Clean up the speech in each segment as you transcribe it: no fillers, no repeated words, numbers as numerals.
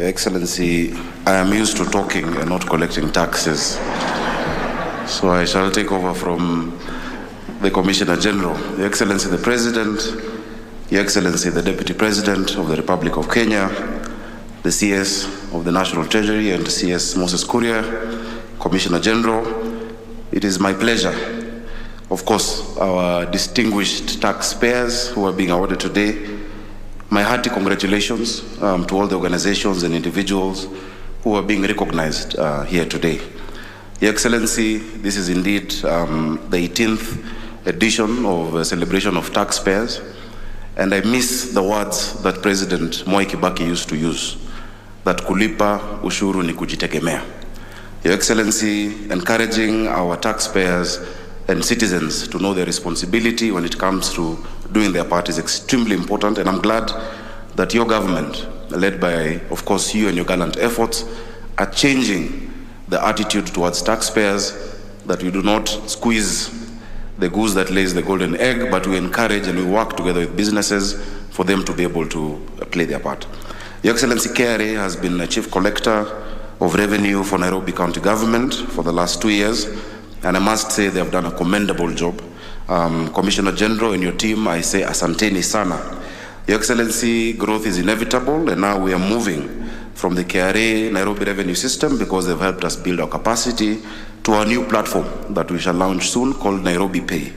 Your Excellency, I am used to talking and not collecting taxes. So I shall take over from the Commissioner General. Your Excellency the President, Your Excellency the Deputy President of the Republic of Kenya, the CS of the National Treasury and CS Moses Kuria, Commissioner General, it is my pleasure, of course, our distinguished taxpayers who are being awarded today, my hearty congratulations to all the organizations and individuals who are being recognized here today. Your Excellency, this is indeed the 18th edition of a celebration of taxpayers, and I miss the words that President Mwai Kibaki used to use, that kulipa ushuru ni kujitegemea. Your Excellency, encouraging our taxpayers and citizens to know their responsibility when it comes to doing their part is extremely important, and I'm glad that your government, led by, of course, you and your gallant efforts, are changing the attitude towards taxpayers, that we do not squeeze the goose that lays the golden egg, but we encourage and we work together with businesses for them to be able to play their part. Your Excellency, KRA has been a chief collector of revenue for Nairobi County Government for the last 2 years, and I must say they have done a commendable job. Commissioner General and your team, I say asanteni sana. Your Excellency, growth is inevitable, and now we are moving from the KRA Nairobi Revenue System, because they've helped us build our capacity, to our new platform that we shall launch soon called Nairobi Pay.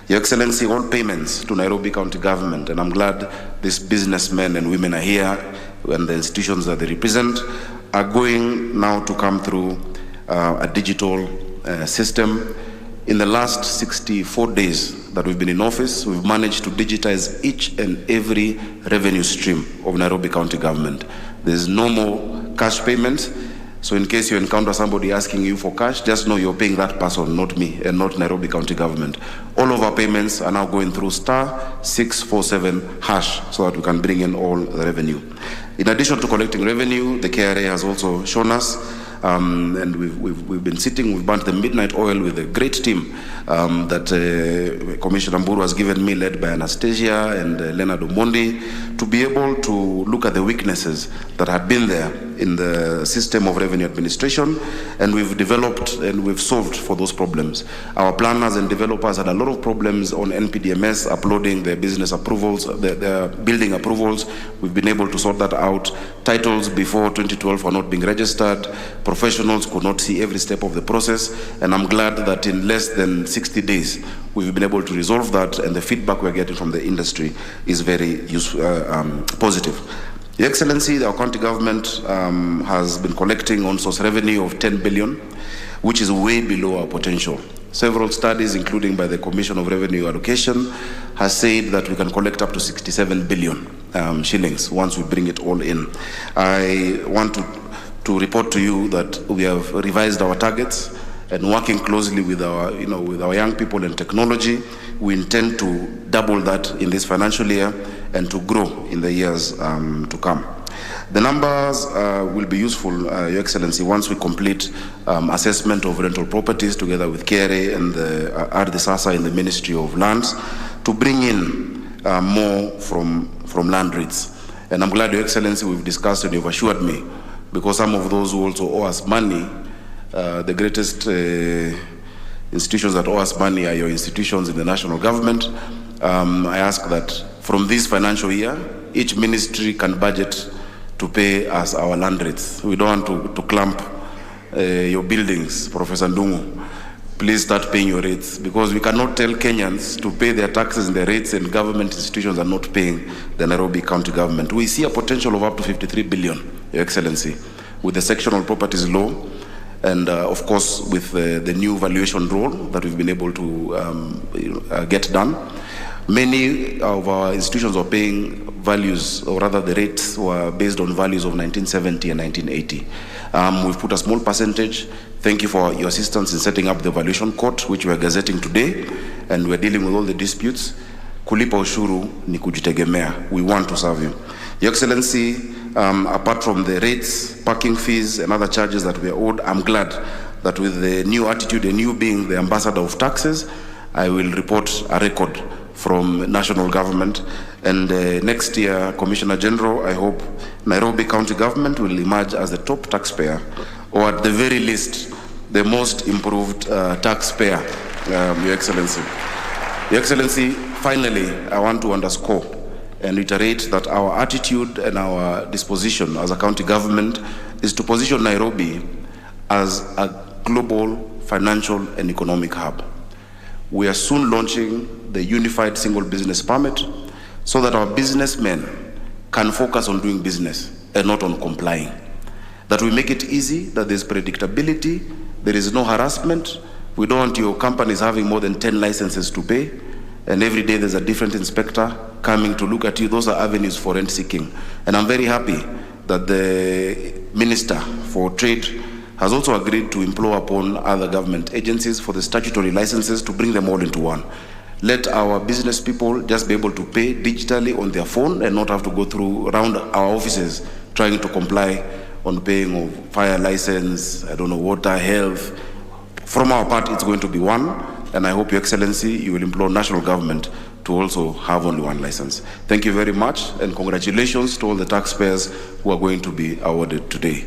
Your Excellency, all payments to Nairobi County Government, and I'm glad these businessmen and women are here and the institutions that they represent, are going now to come through a digital system. In the last 64 days that we've been in office, we've managed to digitize each and every revenue stream of Nairobi County Government. There's no more cash payments. So in case you encounter somebody asking you for cash, just know you're paying that person, not me, and not Nairobi County Government. All of our payments are now going through *647# so that we can bring in all the revenue. In addition to collecting revenue, the KRA has also shown us, and we've been sitting, we've burnt the midnight oil with a great team that Commissioner Mburu has given me, led by Anastasia and Leonard Omondi, to be able to look at the weaknesses that had been there in the system of revenue administration, and we've developed and we've solved for those problems. Our planners and developers had a lot of problems on NPDMS uploading their business approvals, their building approvals. We've been able to sort that out. Titles before 2012 were not being registered. Professionals could not see every step of the process, and I'm glad that in less than 60 days we've been able to resolve that, and the feedback we're getting from the industry is very positive. Your Excellency, our county government has been collecting on-source revenue of 10 billion, which is way below our potential. Several studies, including by the Commission of Revenue Allocation, has said that we can collect up to 67 billion shillings once we bring it all in. I want to report to you that we have revised our targets, and working closely with our, with our young people and technology, we intend to double that in this financial year and to grow in the years to come. The numbers will be useful, Your Excellency, once we complete assessment of rental properties together with KRA and the Ardhi in the Ministry of Lands, to bring in more from land rates. And I'm glad, Your Excellency, we've discussed and you've assured me, because some of those who also owe us money, the greatest institutions that owe us money are your institutions in the national government. I ask that from this financial year, each ministry can budget to pay us our land rates. We don't want to clamp your buildings, Professor Ndungu. Please start paying your rates, because we cannot tell Kenyans to pay their taxes and their rates, and government institutions are not paying the Nairobi County Government. We see a potential of up to 53 billion, Your Excellency, with the sectional properties law, and of course with the new valuation rule that we've been able to get done. Many of our institutions were paying values, or rather the rates were based on values of 1970 and 1980. We've put a small percentage. Thank you for your assistance in setting up the valuation court, which we are gazetting today, and we're dealing with all the disputes. Kulipa ushuru ni kujitegemea. We want to serve you. Your Excellency, apart from the rates, parking fees, and other charges that we are owed, I'm glad that with the new attitude and you being the ambassador of taxes, I will report a record from national government, And next year, Commissioner General, I hope Nairobi County Government will emerge as the top taxpayer, or at the very least, the most improved taxpayer, Your Excellency. Your Excellency, finally, I want to underscore and reiterate that our attitude and our disposition as a county government is to position Nairobi as a global financial and economic hub. We are soon launching the Unified Single Business Permit so that our businessmen can focus on doing business and not on complying. That we make it easy, that there's predictability, there is no harassment. We don't want your companies having more than 10 licenses to pay, and every day there's a different inspector coming to look at you. Those are avenues for rent seeking. And I'm very happy that the Minister for Trade has also agreed to implore upon other government agencies for the statutory licenses to bring them all into one. Let our business people just be able to pay digitally on their phone and not have to go through around our offices trying to comply on paying of fire license, water, health. From our part, it's going to be one, and I hope, Your Excellency, you will implore national government to also have only one license. Thank you very much, and congratulations to all the taxpayers who are going to be awarded today.